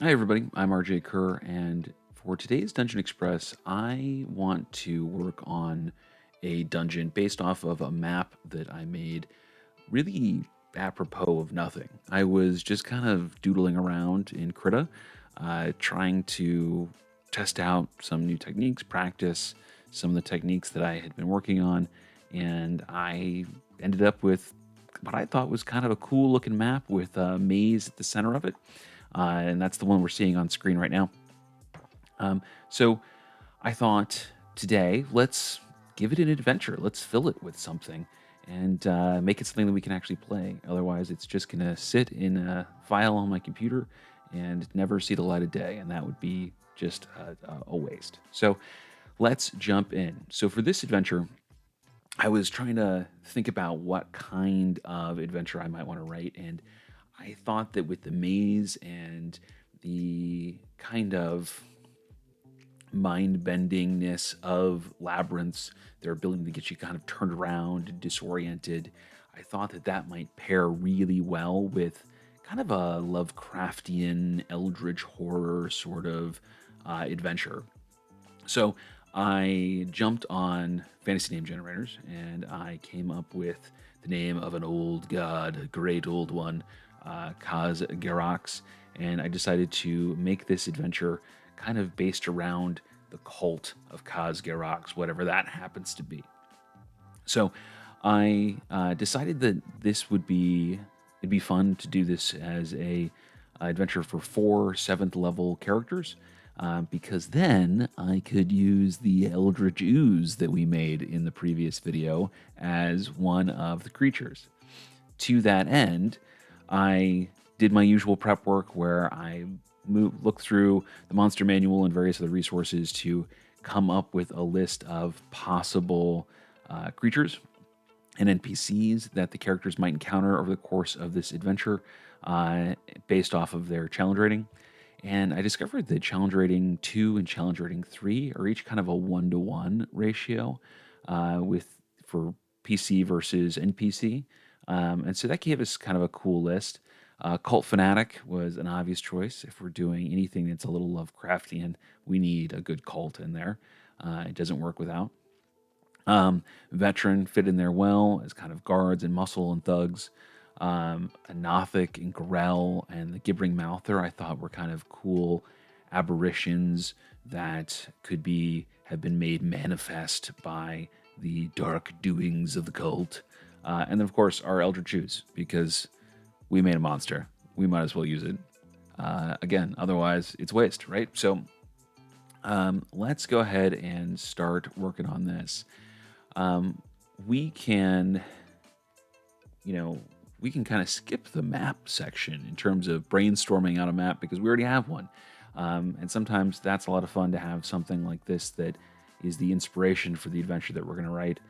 Hi, everybody. I'm rjcurrer, and for today's Dungeon Express, I want to work on a dungeon based off of a map that I made really apropos of nothing. I was just kind of doodling around in Krita, trying to test out some new techniques, practice some of the techniques that I had been working on, and I ended up with what I thought was kind of a cool looking map with a maze at the center of it. And that's the one we're seeing on screen right now. So I thought today, let's give it an adventure. Let's fill it with something and make it something that we can actually play. Otherwise, it's just going to sit in a file on my computer and never see the light of day. And that would be just a waste. So let's jump in. So for this adventure, I was trying to think about what kind of adventure I might want to write. And I thought that with the maze and the kind of mind bendingness of labyrinths, their ability to get you kind of turned around and disoriented, I thought that that might pair really well with kind of a Lovecraftian, eldritch horror sort of adventure. So I jumped on fantasy name generators and I came up with the name of an old god, a great old one, Kaz'Gaerox, and I decided to make this adventure kind of based around the cult of Kaz'Gaerox, whatever that happens to be. So I decided that this would be it'd be fun to do this as a adventure for 4 level characters, because then I could use the Eldritch Ooze that we made in the previous video as one of the creatures. To that end, I did my usual prep work where I looked through the monster manual and various other resources to come up with a list of possible creatures and NPCs that the characters might encounter over the course of this adventure based off of their challenge rating. And I discovered that challenge rating 2 and challenge rating 3 are each kind of a 1-to-1 ratio with for PC versus NPC. And so that gave us kind of a cool list. Cult Fanatic was an obvious choice. If we're doing anything that's a little Lovecraftian, we need a good cult in there. It doesn't work without. Veteran fit in there well as kind of guards and muscle and thugs. Anothic and Grell and the Gibbering Mouther I thought were kind of cool aberrations that could have been made manifest by the dark doings of the cult. And then, of course, our Eldritch Ooze, because we made a monster. We might as well use it. Again, otherwise it's waste, right? So let's go ahead and start working on this. We can, we can kind of skip the map section in terms of brainstorming out a map because we already have one. And sometimes that's a lot of fun to have something like this that is the inspiration for the adventure that we're going to write,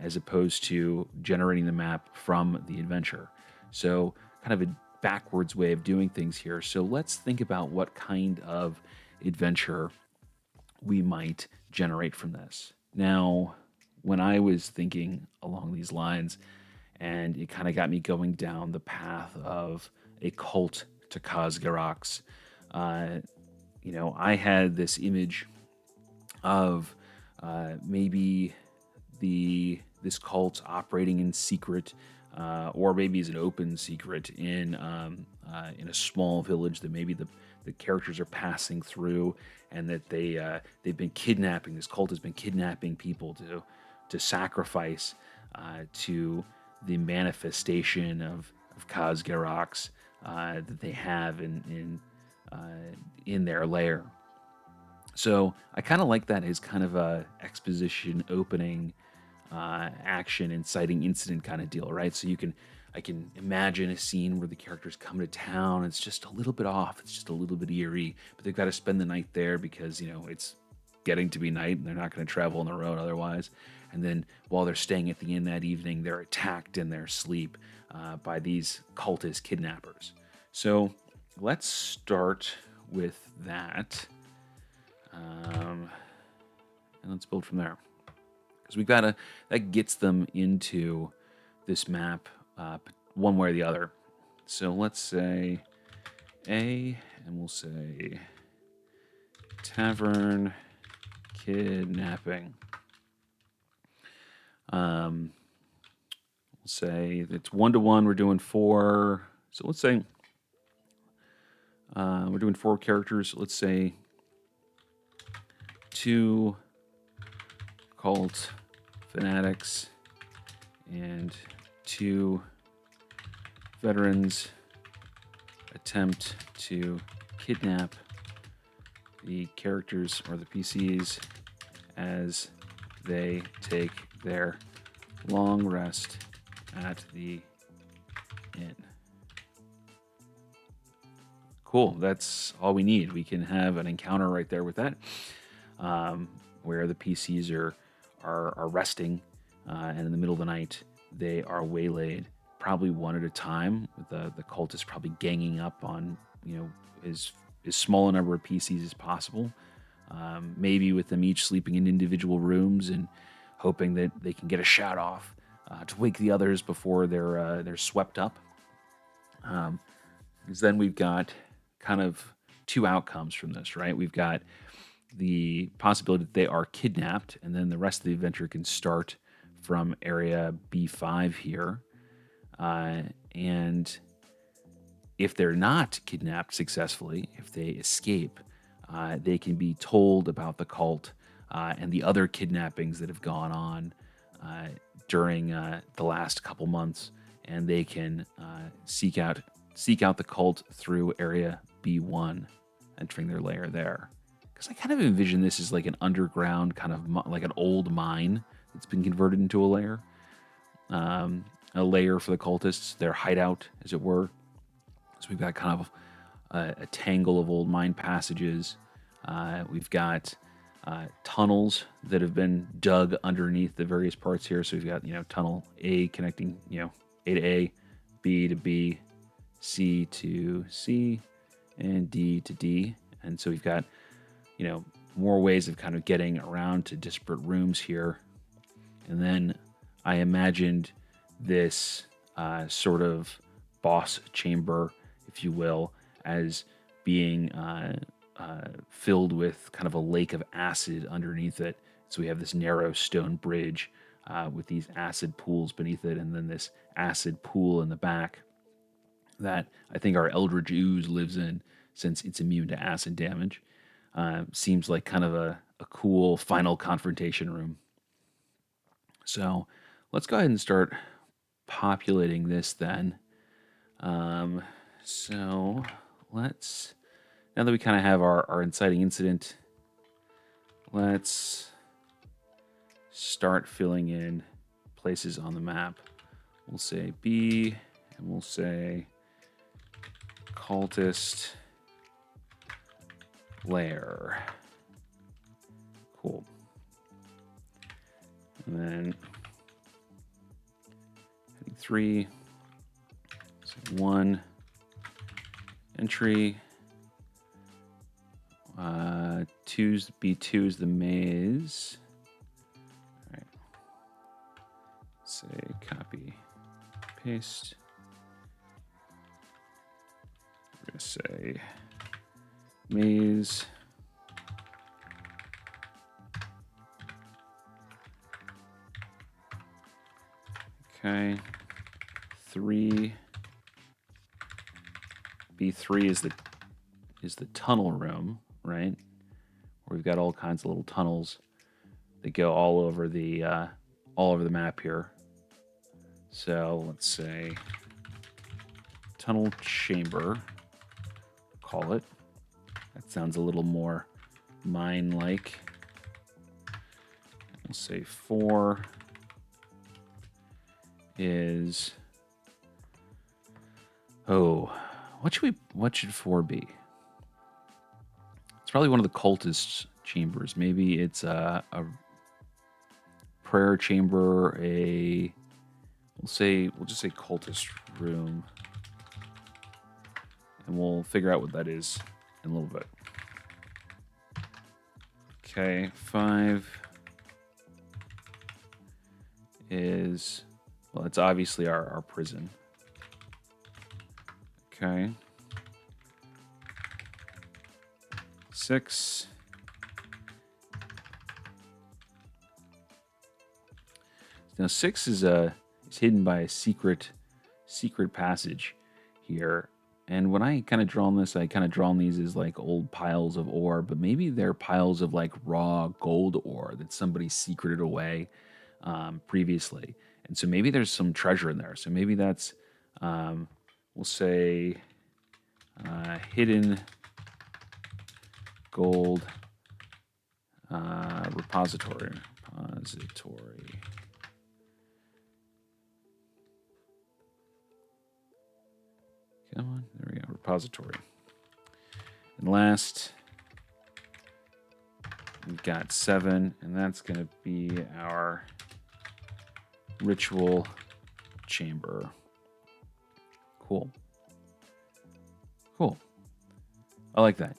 as opposed to generating the map from the adventure. So kind of a backwards way of doing things here. So let's think about what kind of adventure we might generate from this. Now, when I was thinking along these lines, and it kind of got me going down the path of a cult to Kaz'Gaerox, I had this image of maybe this cult operating in secret, or maybe as an open secret in a small village that maybe the characters are passing through, and that they've been kidnapping. This cult has been kidnapping people to sacrifice to the manifestation of Kaz'Gaerox that they have in their lair. So I kind of like that as kind of a exposition opening action inciting incident kind of deal, right? So I can imagine a scene where the characters come to town. It's just a little bit off. It's just a little bit eerie, but they've got to spend the night there because it's getting to be night and they're not going to travel on the road otherwise. And then while they're staying at the inn that evening, they're attacked in their sleep by these cultist kidnappers. So let's start with that. And let's build from there. Because that gets them into this map one way or the other. So let's say A and we'll say tavern kidnapping. We'll say it's 1-to-1. We're doing 4. So let's say we're doing 4 characters. Let's say 2 cult fanatics and 2 veterans attempt to kidnap the characters or the PCs as they take their long rest at the inn. Cool. That's all we need. We can have an encounter right there with that, where the PCs are resting, and in the middle of the night they are waylaid, probably one at a time. The cultists probably ganging up on as small a number of PCs as possible. Maybe with them each sleeping in individual rooms and hoping that they can get a shot off to wake the others before they're swept up. Because then we've got kind of 2 outcomes from this, right? We've got the possibility that they are kidnapped, and then the rest of the adventure can start from area B5 here. And if they're not kidnapped successfully, if they escape, they can be told about the cult and the other kidnappings that have gone on during the last couple months, and they can seek out the cult through area B1, entering their lair there. Because I kind of envision this as like an underground, kind of like an old mine that's been converted into a lair. A lair for the cultists, their hideout, as it were. So we've got kind of a tangle of old mine passages. We've got tunnels that have been dug underneath the various parts here. So we've got, tunnel A connecting, A to A, B to B, C to C, and D to D. And so we've got, more ways of kind of getting around to disparate rooms here. And then I imagined this sort of boss chamber, if you will, as being filled with kind of a lake of acid underneath it. So we have this narrow stone bridge with these acid pools beneath it, and then this acid pool in the back that I think our Eldritch Ooze lives in, since it's immune to acid damage. Seems like kind of a cool final confrontation room. So let's go ahead and start populating this then. So let's, now that we kind of have our inciting incident, let's start filling in places on the map. We'll say B, and we'll say cultist lair. Cool. And then heading 3, so 1 entry. B2 is the maze. All right. Say copy, paste. We're gonna say maze. Okay. 3. B3 is the tunnel room, right? Where we've got all kinds of little tunnels that go all over the map here. So let's say tunnel chamber, call it. That sounds a little more mine-like. We'll say 4 is, what should 4 be? It's probably one of the cultist chambers. Maybe it's a prayer chamber, we'll just say cultist room. And we'll figure out what that is in a little bit. Okay, 5 is, well, it's obviously our prison. Okay. 6. Now 6 is hidden by a secret passage here. And when I kind of drawn this, I kind of drawn these as like old piles of ore, but maybe they're piles of like raw gold ore that somebody secreted away previously. And so maybe there's some treasure in there. So maybe that's, we'll say, hidden gold repository. Come on, there we go, repository. And last, we've got 7, and that's going to be our ritual chamber. Cool. I like that.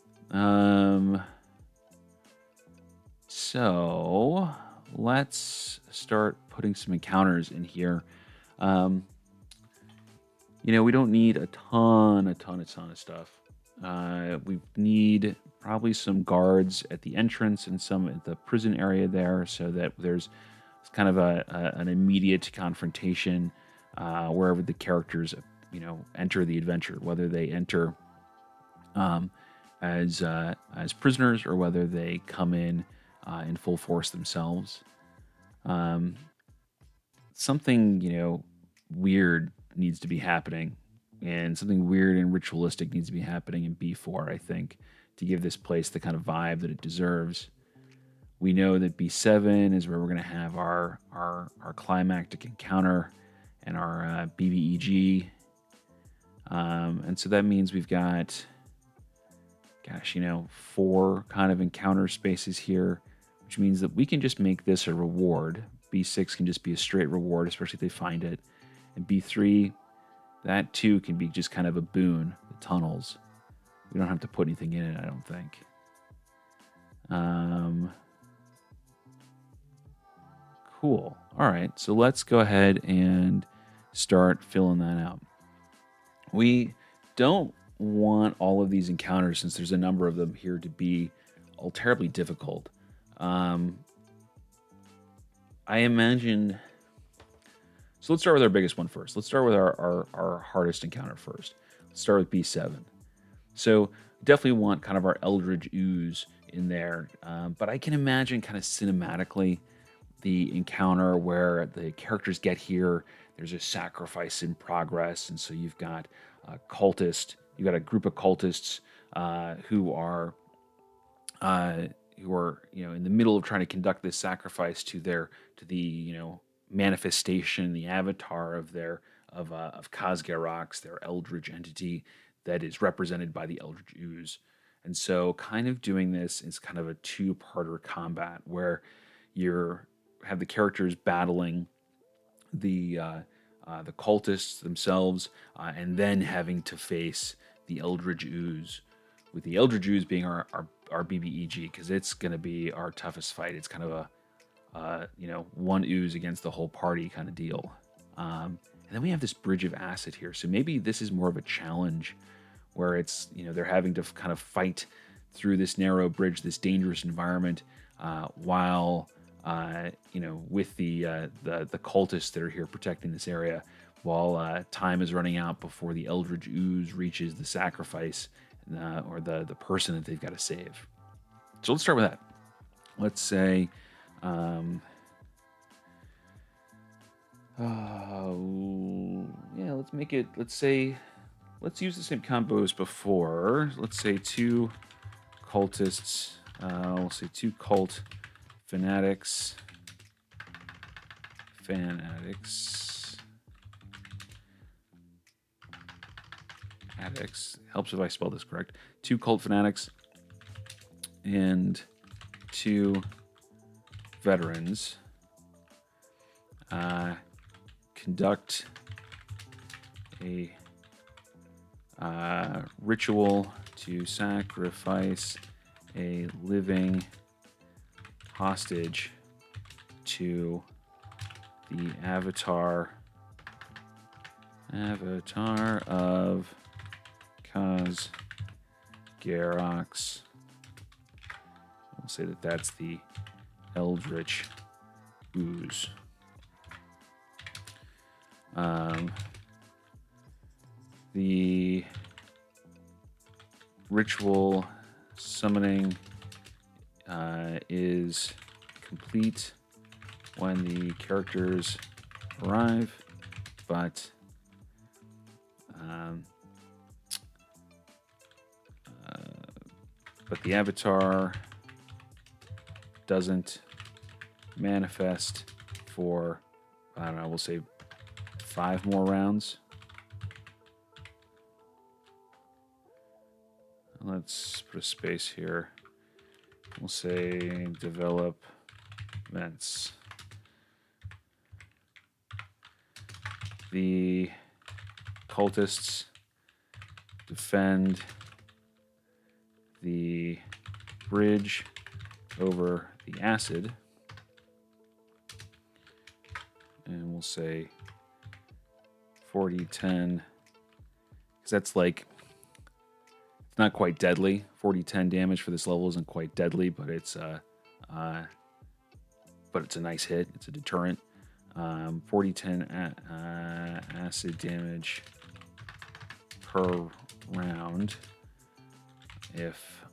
So let's start putting some encounters in here. We don't need a ton of stuff. We need probably some guards at the entrance and some at the prison area there, so that there's kind of an immediate confrontation wherever the characters, enter the adventure, whether they enter as prisoners or whether they come in full force themselves. Something weird needs to be happening, and something weird and ritualistic needs to be happening in B4, I think, to give this place the kind of vibe that it deserves. We know that B7 is where we're going to have our climactic encounter and our BBEG. And so that means we've got, 4 kind of encounter spaces here, which means that we can just make this a reward. B6 can just be a straight reward, especially if they find it. And B3, that too can be just kind of a boon, the tunnels. We don't have to put anything in it, I don't think. Cool. All right, so let's go ahead and start filling that out. We don't want all of these encounters, since there's a number of them here, to be all terribly difficult. I imagine... So let's start with our biggest one first. Let's start with our hardest encounter first. Let's start with B7. So definitely want kind of our Eldritch Ooze in there. But I can imagine kind of cinematically the encounter where the characters get here. There's a sacrifice in progress. And so you've got a cultist. You've got a group of cultists who are in the middle of trying to conduct this sacrifice to the manifestation, the avatar of Kaz'Gaerox, their eldritch entity that is represented by the Eldritch Ooze. And so kind of doing this is kind of a 2-parter combat where you have the characters battling the cultists themselves, and then having to face the Eldritch Ooze, with the Eldritch Ooze being our BBEG, because it's going to be our toughest fight. It's kind of a one ooze against the whole party kind of deal. And then we have this bridge of acid here. So maybe this is more of a challenge where it's, they're having to kind of fight through this narrow bridge, this dangerous environment, while, with the cultists that are here protecting this area, while time is running out before the Eldritch Ooze reaches the sacrifice or the person that they've got to save. So let's start with that. Let's say... let's use the same combo as before. Let's say 2 cultists. We'll say 2 cult fanatics. Addicts. Helps if I spell this correct. 2 cult fanatics and 2 veterans conduct a ritual to sacrifice a living hostage to the avatar of Kaz'Gaerox We'll say that that's the Eldritch Ooze. The ritual summoning is complete when the characters arrive, but the avatar doesn't manifest for, I don't know, we'll say 5 more rounds. Let's put a space here. We'll say developments. The cultists defend the bridge over the acid. And we'll say 40-10, because that's like, it's not quite deadly. 40-10 damage for this level isn't quite deadly, but it's a nice hit. It's a deterrent. 40-10 acid damage per round. If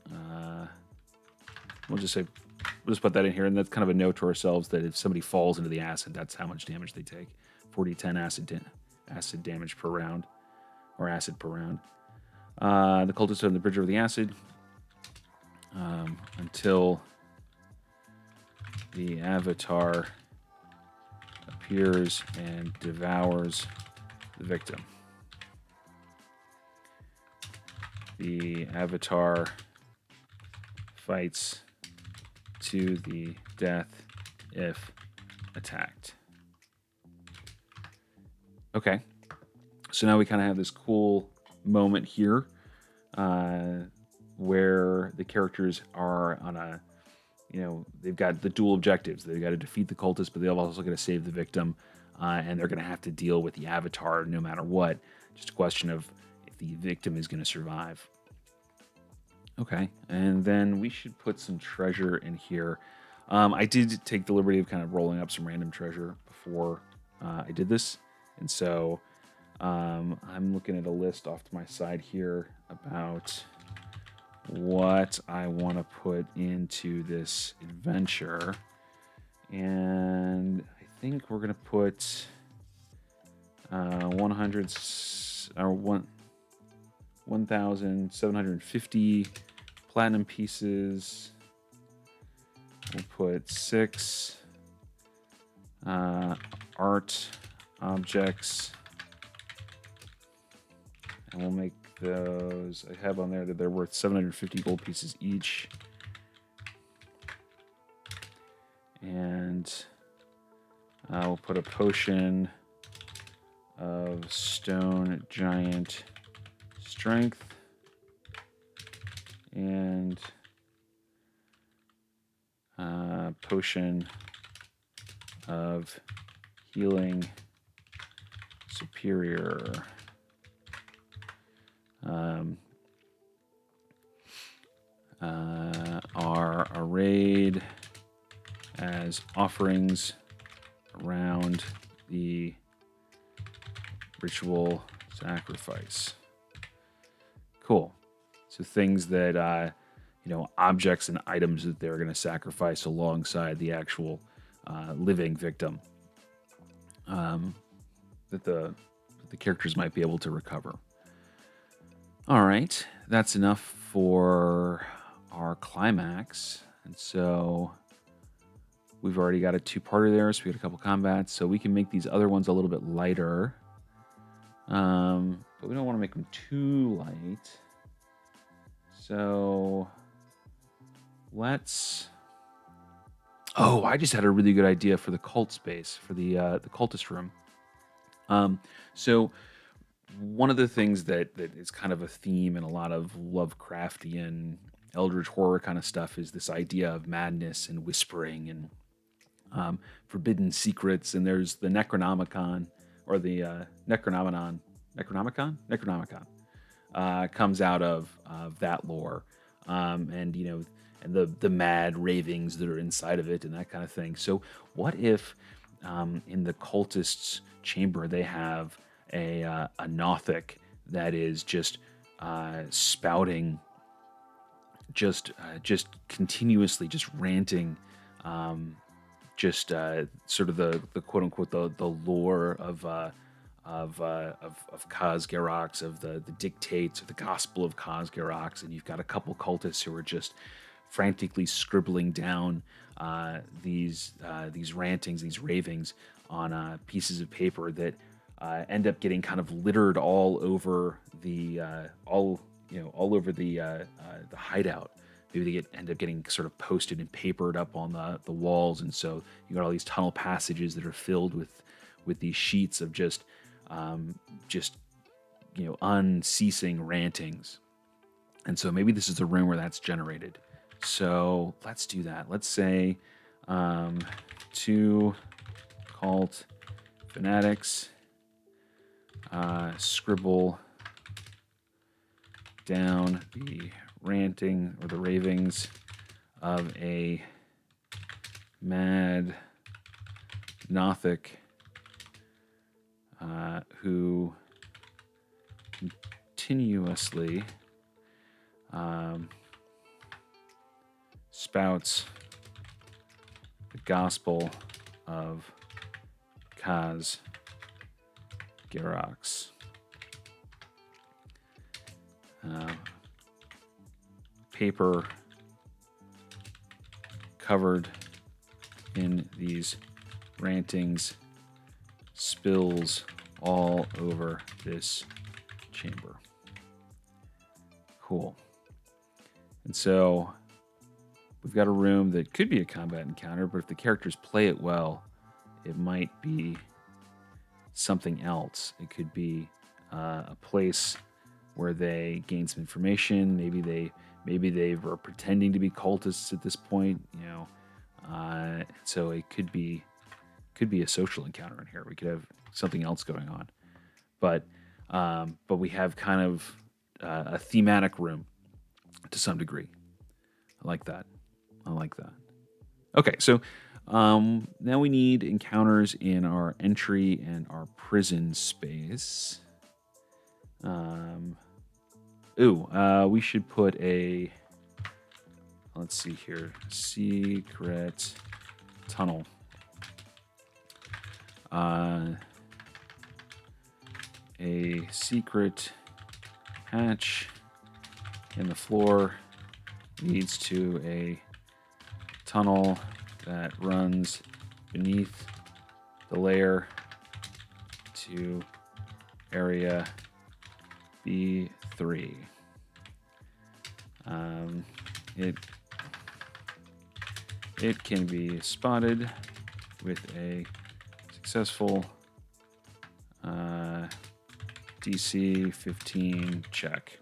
we'll just put that in here, and that's kind of a note to ourselves that if somebody falls into the acid, that's how much damage they take. 40-10 acid damage per round, or acid per round. The cultists are on the bridge over the acid until the avatar appears and devours the victim. The avatar fights to the death if attacked. Okay, so now we kind of have this cool moment here where the characters are on a, they've got the dual objectives. They've got to defeat the cultists, but they've also got to save the victim, and they're going to have to deal with the avatar no matter what. Just a question of if the victim is going to survive. Okay, and then we should put some treasure in here. I did take the liberty of kind of rolling up some random treasure before I did this, and so I'm looking at a list off to my side here about what I want to put into this adventure. And I think we're going to put 1,750 platinum pieces. We'll put 6 art objects. And we'll make those, I have on there that they're worth 750 gold pieces each. And we'll put a potion of stone giant strength and potion of healing superior. Are arrayed as offerings around the ritual sacrifice. Cool. So things that, objects and items that they're going to sacrifice alongside the actual living victim that the characters might be able to recover. All right, that's enough for our climax. And so we've already got a 2-parter there, so we got a couple combats. So we can make these other ones a little bit lighter. But we don't want to make them too light. So let's... Oh, I just had a really good idea for the cult space, for the cultist room. So one of the things that is kind of a theme in a lot of Lovecraftian eldritch horror kind of stuff is this idea of madness and whispering and forbidden secrets. And there's the Necronomicon, or the Necronomicon comes out of that lore. And and the mad ravings that are inside of it and that kind of thing. So what if in the cultists' chamber they have a Nothic that is just spouting, just continuously, just ranting, just sort of the quote unquote the lore of Kaz'Gaerox, of the dictates, or the gospel of Kaz'Gaerox, and you've got a couple cultists who are just frantically scribbling down these rantings, these ravings on pieces of paper that end up getting kind of littered all over the the hideout. Maybe they end up getting sort of posted and papered up on the walls, and so you got all these tunnel passages that are filled with these sheets of just unceasing rantings. And so maybe this is the room where that's generated. So let's do that. Let's say 2 cult fanatics scribble down the ranting or the ravings of a mad Nothic who continuously spouts the gospel of Kaz'Gaerox. Paper covered in these rantings spills all over this chamber. Cool. And so we've got a room that could be a combat encounter, but if the characters play it well, it might be something else. It could be a place where they gain some information. Maybe they were pretending to be cultists at this point, so it could be a social encounter in here. We could have something else going on, but we have kind of a thematic room to some degree. I like that. Okay, so now we need encounters in our entry and our prison space. We should put a, let's see here, secret tunnel. A secret hatch in the floor leads to a tunnel that runs beneath the layer to area B3. It can be spotted with a successful DC 15 check.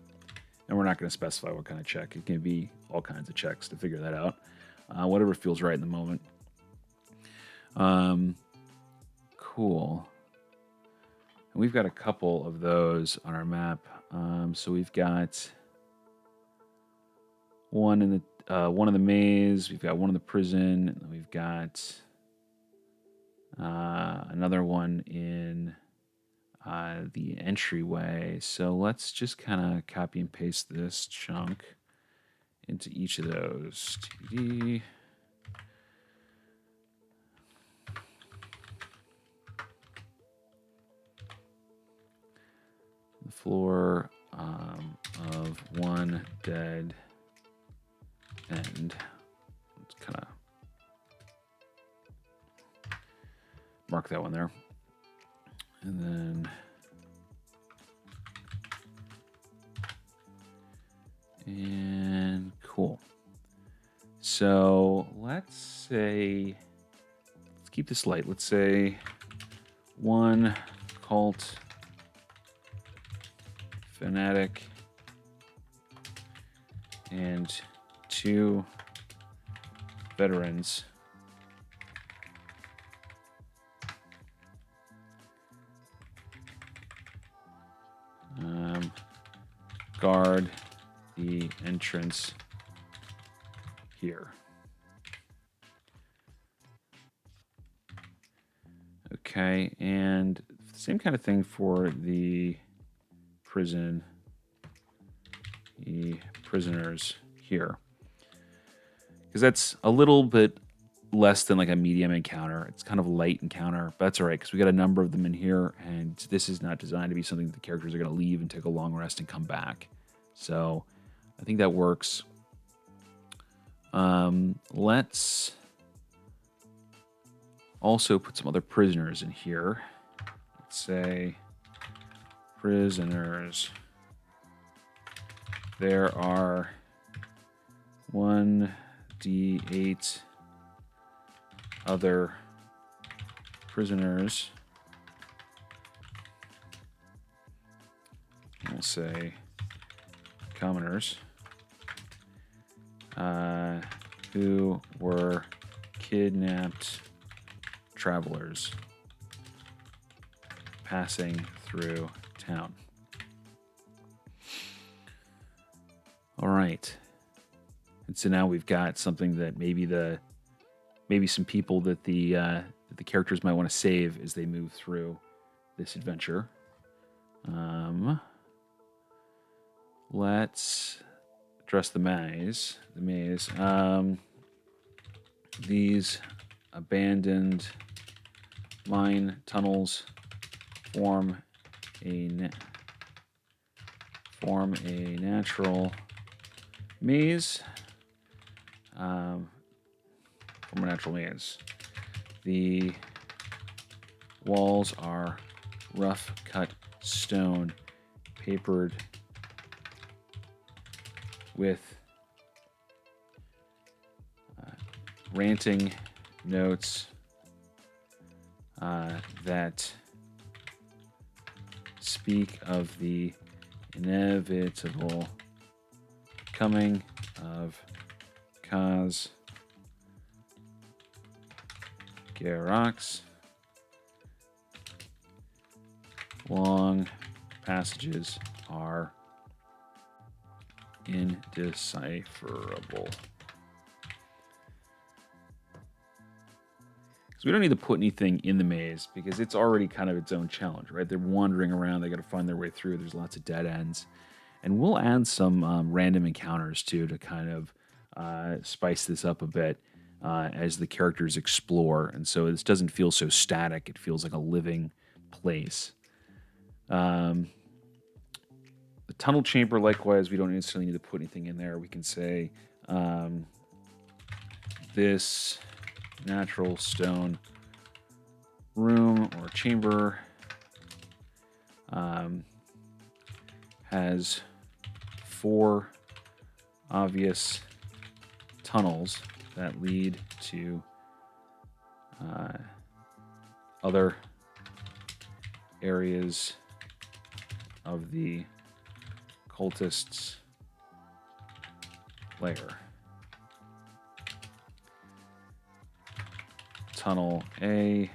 And we're not going to specify what kind of check. It can be all kinds of checks to figure that out. Whatever feels right in the moment. Cool. And we've got a couple of those on our map. So we've got one in the maze. We've got one in the prison. And we've got another one in the entryway. So let's just kind of copy and paste this chunk into each of those. TD. The floor of one dead end. Let's kind of mark that one there. And then cool. So let's keep this light. Let's say 1 cult fanatic and 2 veterans guard the entrance here. Okay, and same kind of thing for the prison, the prisoners here. Because that's a little bit less than like a medium encounter. It's kind of a light encounter, but that's all right because we got a number of them in here, and this is not designed to be something that the characters are going to leave and take a long rest and come back. So I think that works. Let's also put some other prisoners in here. Let's say prisoners. There are 1d8 other prisoners. We'll say commoners who were kidnapped travelers passing through town. All right. And so now we've got something that maybe some people that the characters might want to save as they move through this adventure. Let's address the maze. These abandoned mine tunnels form a natural maze. The walls are rough cut stone, papered with ranting notes that speak of the inevitable coming of Kaz'Gaerox. Long passages are indecipherable. So we don't need to put anything in the maze because it's already kind of its own challenge, right? They're wandering around. They got to find their way through. There's lots of dead ends. And we'll add some random encounters, too, to kind of spice this up a bit as the characters explore. And so this doesn't feel so static. It feels like a living place. The tunnel chamber, likewise, we don't necessarily need to put anything in there. We can say this natural stone room or chamber has 4 obvious tunnels that lead to other areas of the cultists' lair. Tunnel A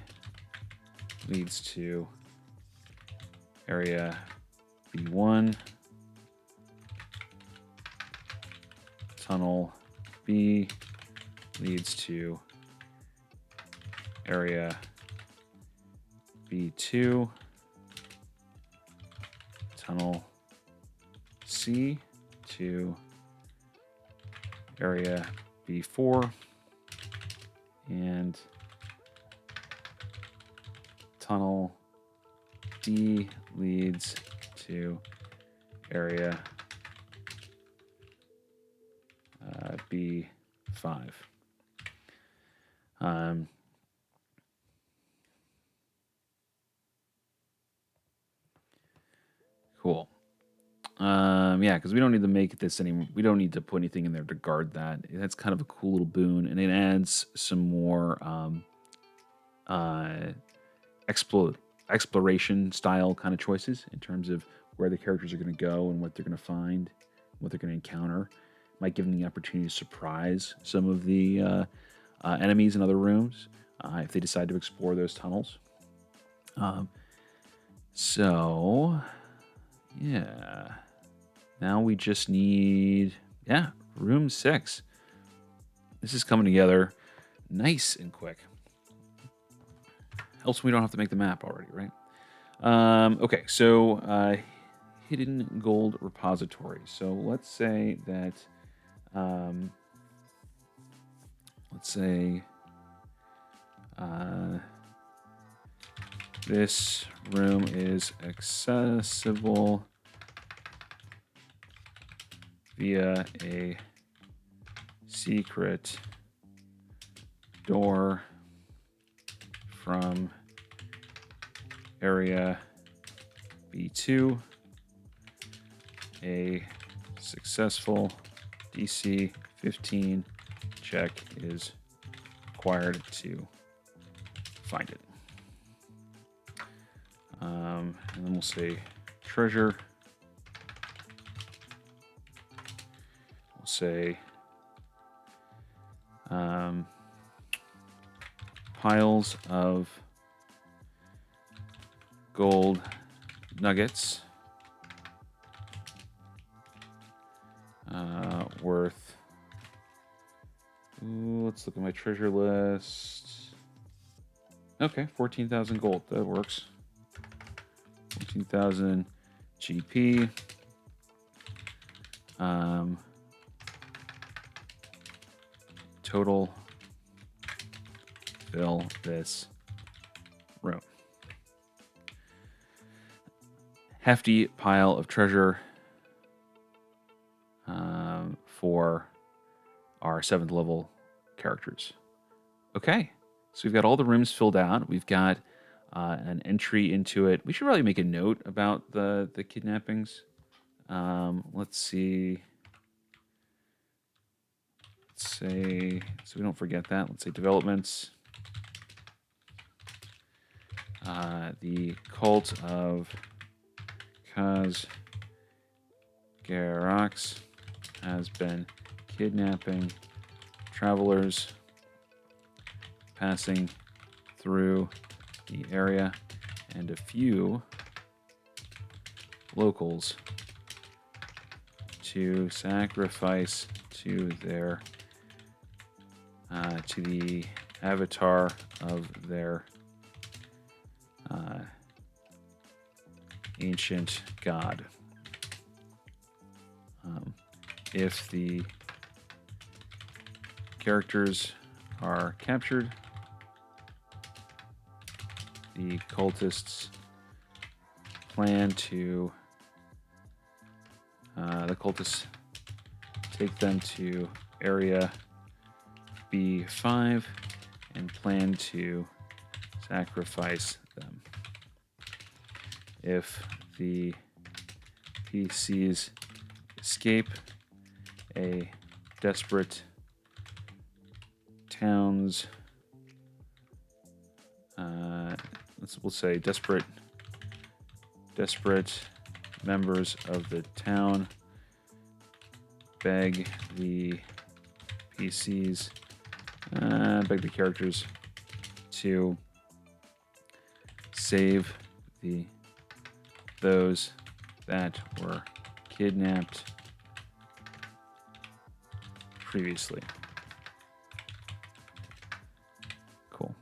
leads to area B1. Tunnel B leads to area B2. Tunnel C to area B4. And tunnel D leads to area B5. Cool. Yeah, because we don't need to make this any. We don't need to put anything in there to guard that. That's kind of a cool little boon, and it adds some more exploration style kind of choices in terms of where the characters are going to go and what they're going to find, what they're going to encounter. Might give them the opportunity to surprise some of the enemies in other rooms if they decide to explore those tunnels. So, yeah. Now we just need, room 6. This is coming together nice and quick. Helps we don't have to make the map already, right? Okay, so hidden gold repository. So let's say that, this room is accessible via a secret door from area B2. A successful DC 15 check is required to find it. And then we'll say treasure. We'll say piles of gold nuggets worth, let's look at my treasure list. Okay, 14,000 gold. That works. 14,000 GP. Total fill this room. Hefty pile of treasure for our 7th level characters. Okay, so we've got all the rooms filled out. We've got an entry into it. We should probably make a note about the kidnappings. Let's see. Let's say, so we don't forget that. Let's say developments. The cult of Kaz'Gaerox has been kidnapping travelers passing through the area, and a few locals to sacrifice to their to the avatar of their ancient god. If the characters are captured, the cultists plan to take them to area B5 and plan to sacrifice them. If the PCs escape, a desperate towns, we'll say desperate members of the town beg the PCs, beg the characters to save those that were kidnapped previously. Cool.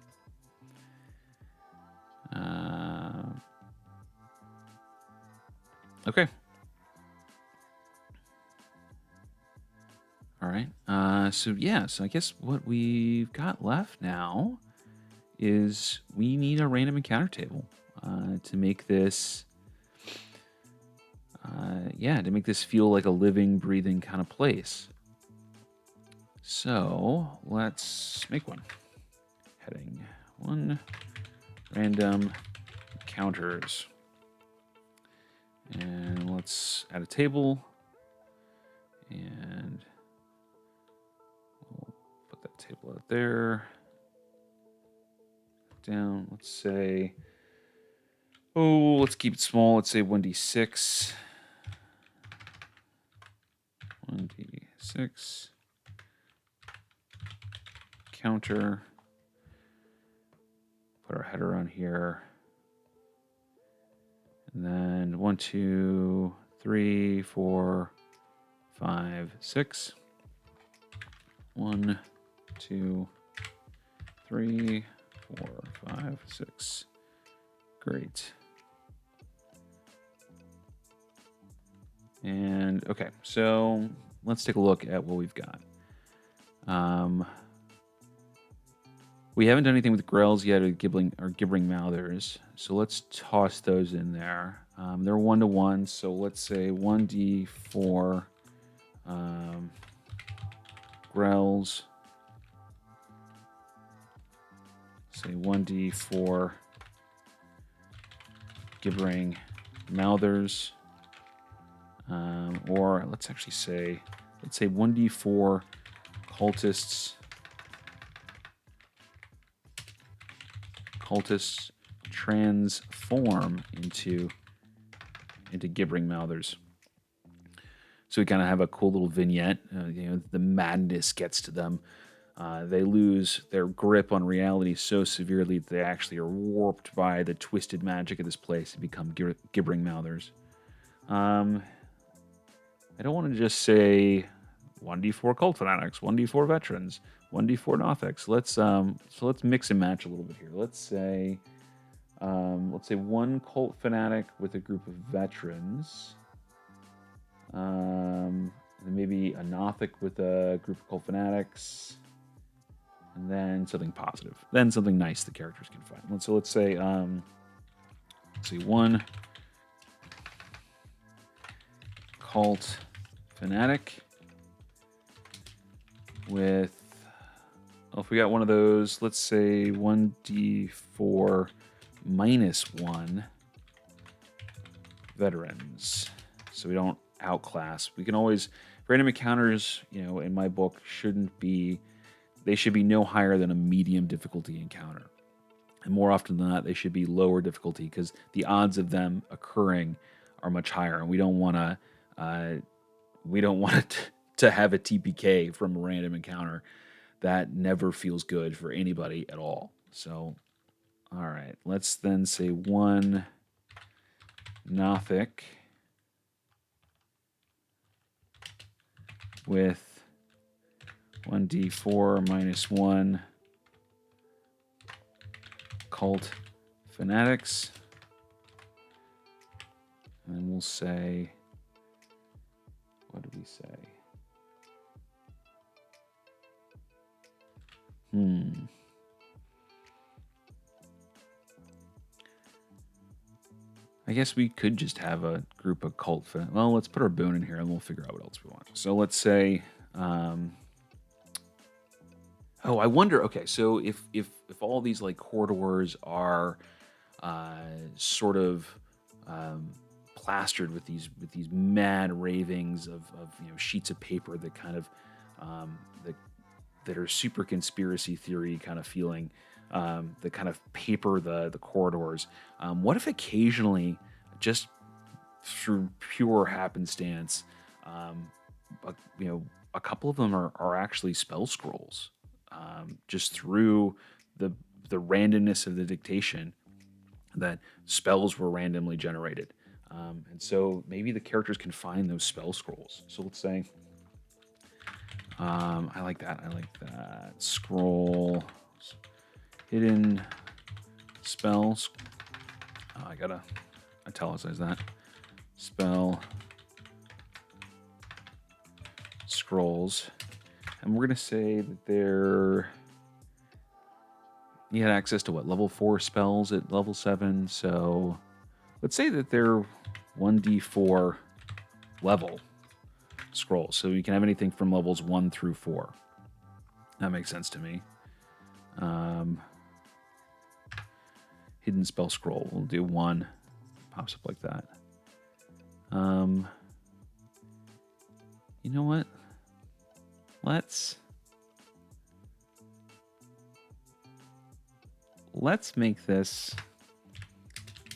Okay. All right. So I guess what we've got left now is we need a random encounter table to make this, feel like a living, breathing kind of place. So let's make one. Heading 1, random encounters. And let's add a table. And we'll put that table out there. Down, let's say, let's keep it small. Let's say 1d6. 1d6. Counter. Put our header on here. And then 1, 2, 3, 4, 5, 6. 1, 2, 3, 4, 5, 6. Great. And okay, so let's take a look at what we've got. We haven't done anything with Grells yet, or Gibbering Mouthers, so let's toss those in there. They're 1-to-1, so let's say 1d4 Grells. Say 1d4 Gibbering Mouthers. Or let's say 1d4 cultists transform into Gibbering Mouthers. So we kind of have a cool little vignette. The madness gets to them. They lose their grip on reality so severely that they actually are warped by the twisted magic of this place and become Gibbering Mouthers. I don't want to just say 1d4 cult fanatics, 1d4 veterans, 1d4 Nothics. Let's mix and match a little bit here. Let's say one cult fanatic with a group of veterans. And maybe a Nothic with a group of cult fanatics. And then something positive. Then something nice the characters can find. So let's say one cult fanatic with, if we got one of those, let's say 1d4 -1 veterans. So we don't outclass. We can always, random encounters, in my book they should be no higher than a medium difficulty encounter. And more often than not, they should be lower difficulty because the odds of them occurring are much higher. And we don't want to have a TPK from a random encounter. That never feels good for anybody at all. So, all right, let's then say one Nothic with 1d4 -1 cult fanatics. And we'll say, what did we say? I guess we could just have a group of cult fanatics. Well, let's put our boon in here and we'll figure out what else we want. So let's say, I wonder. Okay, so if all these like corridors are sort of plastered with these mad ravings of sheets of paper that kind of that are super conspiracy theory kind of feeling, that kind of paper the corridors. What if occasionally, just through pure happenstance, a couple of them are actually spell scrolls, just through the randomness of the dictation, that spells were randomly generated. And so maybe the characters can find those spell scrolls. So let's say, I like that. Scroll, hidden spells. Oh, I gotta italicize that. Spell scrolls. And we're gonna say that you had access to level 4 spells at level 7. So let's say that they're 1d4 level scrolls. So you can have anything from levels 1 through 4. That makes sense to me. Hidden spell scroll. We'll do 1. Pops up like that. You know what? Let's make this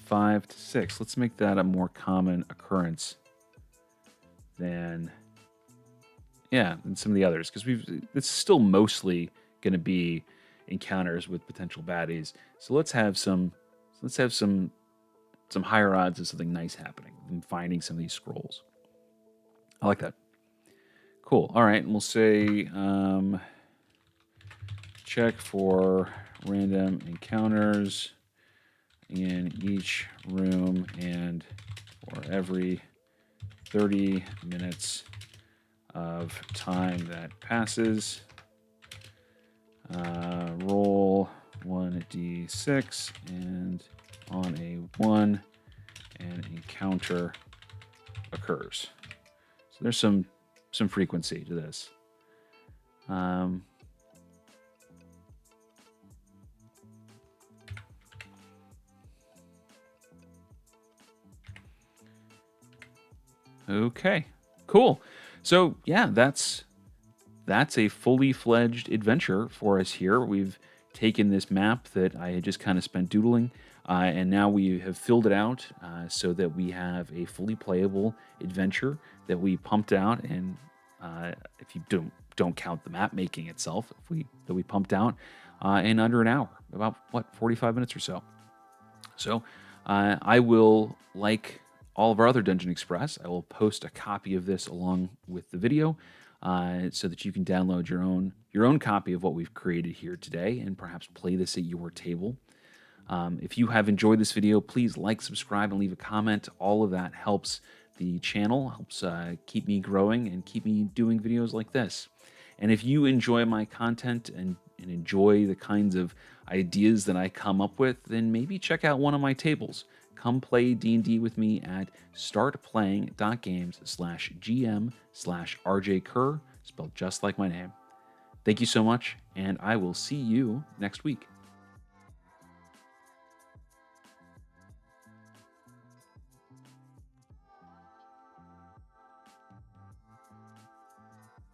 5 to 6. Let's make that a more common occurrence than some of the others, because it's still mostly going to be encounters with potential baddies. So let's have some higher odds of something nice happening and finding some of these scrolls. I like that. Cool. All right, and we'll say check for random encounters in each room and for every 30 minutes of time that passes, roll 1d6, and on a 1, an encounter occurs. So there's some frequency to this. Okay, cool. So yeah, that's a fully fledged adventure for us here. We've taken this map that I had just kind of spent doodling, and now we have filled it out so that we have a fully playable adventure that we pumped out. And if you don't count the map making itself, that we pumped out in under an hour, about 45 minutes or so. So I will, like all of our other Dungeon Express, I will post a copy of this along with the video so that you can download your own copy of what we've created here today and perhaps play this at your table. If you have enjoyed this video, please like, subscribe, and leave a comment. All of that helps the channel, helps keep me growing and keep me doing videos like this. And if you enjoy my content and enjoy the kinds of ideas that I come up with, then maybe check out one of my tables. Come play D&D with me at startplaying.games/GM/rjcurrer, spelled just like my name. Thank you so much, and I will see you next week.